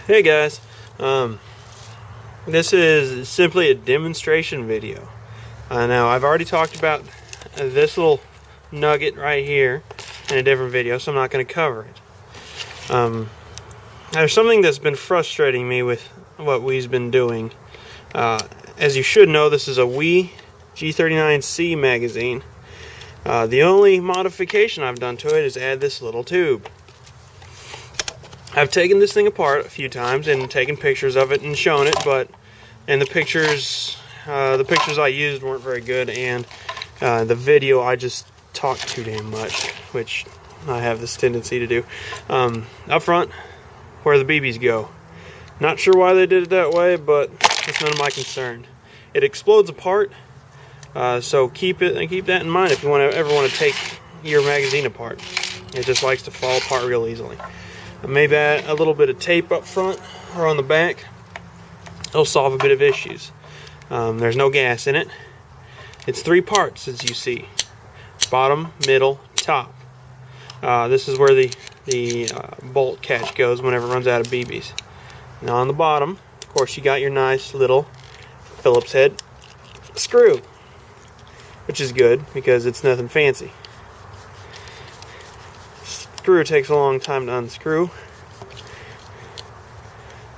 Hey guys, this is simply a demonstration video. Now I've already talked about this little nugget right here in a different video, so I'm not going to cover it. There's something that's been frustrating me with what we've been doing. As you should know, this is a G39c Magazine. The only modification I've done to it is add this little tube. I've taken this thing apart a few times and taken pictures of it and shown it, and the pictures I used weren't very good, and the video I just talked too damn much, which I have this tendency to do. Up front, where the BBs go. Not sure why they did it that way, but it's none of my concern. It explodes apart, so keep that in mind if you ever want to take your magazine apart. It just likes to fall apart real easily. Maybe add a little bit of tape up front or on the back. It'll solve a bit of issues. There's no gas in it. It's 3 parts, as you see: bottom, middle, top. This is where the bolt catch goes whenever it runs out of BBs. Now on the bottom, of course, you got your nice little Phillips head screw, which is good because it's nothing fancy. Screw takes a long time to unscrew,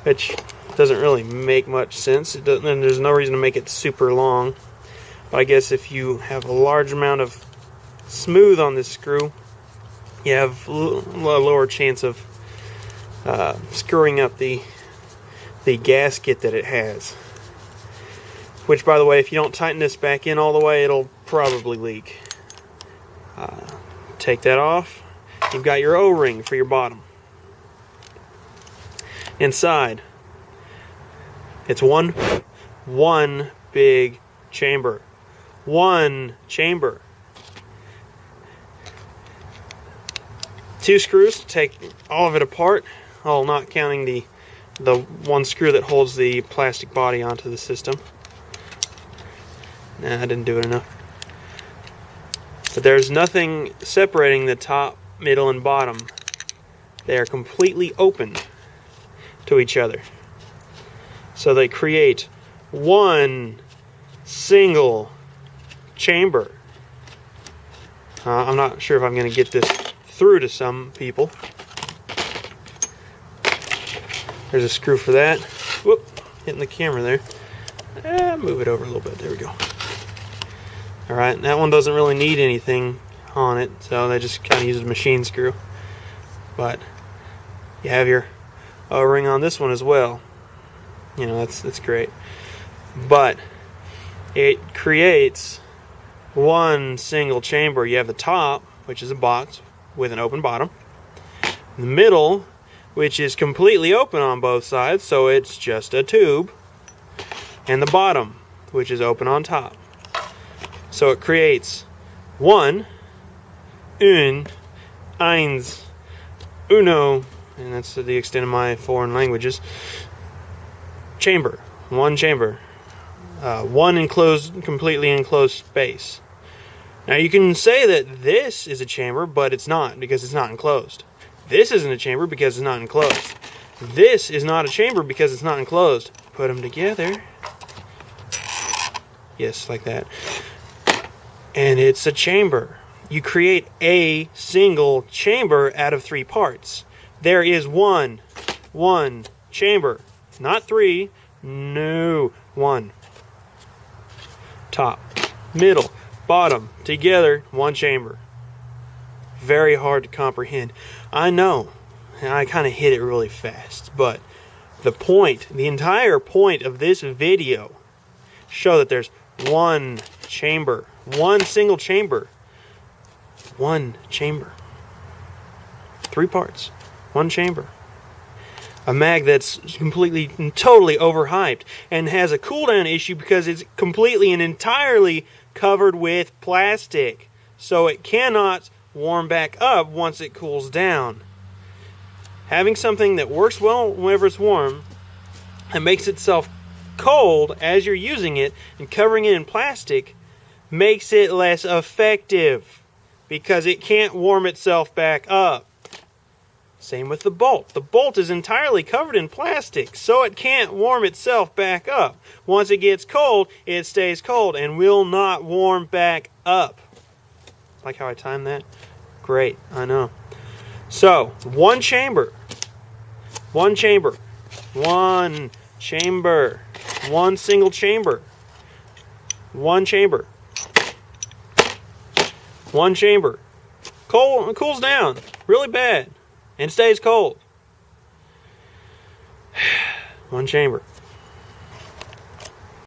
which doesn't really make much sense. And there's no reason to make it super long. But I guess if you have a large amount of smooth on this screw, you have a lower chance of screwing up the gasket that it has. Which, by the way, if you don't tighten this back in all the way, it'll probably leak. Take that off. You've got your O-ring for your bottom. Inside, it's one big chamber. One chamber. 2 screws to take all of it apart. Oh, not counting the one screw that holds the plastic body onto the system. Nah, I didn't do it enough. But there's nothing separating the top, middle, and bottom. They are completely open to each other. So they create one single chamber. I'm not sure if I'm going to get this through to some people. There's a screw for that. Whoop, hitting the camera there. Move it over a little bit. There we go. Alright, that one doesn't really need anything on it, so they just kind of use a machine screw. But you have your O-ring on this one as well. You know, that's great. But it creates one single chamber. You have the top, which is a box with an open bottom. The middle, which is completely open on both sides, so it's just a tube. And the bottom, which is open on top. So it creates eins, uno, and that's the extent of my foreign languages. Chamber, one chamber, one completely enclosed space. Now you can say that this is a chamber, but it's not, because it's not enclosed. This isn't a chamber because it's not enclosed. This is not a chamber because it's not enclosed. Put them together. Yes, like that. And it's a chamber. You create a single chamber out of 3 parts. There is one chamber. Not 3. No. 1. Top, middle, bottom, together, 1 chamber. Very hard to comprehend. I know. I kind of hit it really fast. But the entire point of this video, show that there's one chamber. One single chamber. One chamber. 3 parts. 1 chamber. A mag that's completely and totally overhyped and has a cooldown issue because it's completely and entirely covered with plastic. So it cannot warm back up once it cools down. Having something that works well whenever it's warm and makes itself cold as you're using it and covering it in plastic makes it less effective because it can't warm itself back up. Same with the bolt. The bolt is entirely covered in plastic, so it can't warm itself back up. Once it gets cold, it stays cold and will not warm back up. Like how I timed that? Great, I know. So, one chamber, one chamber, one chamber, one single chamber, one chamber, one chamber. Cools down really bad and stays cold. One chamber.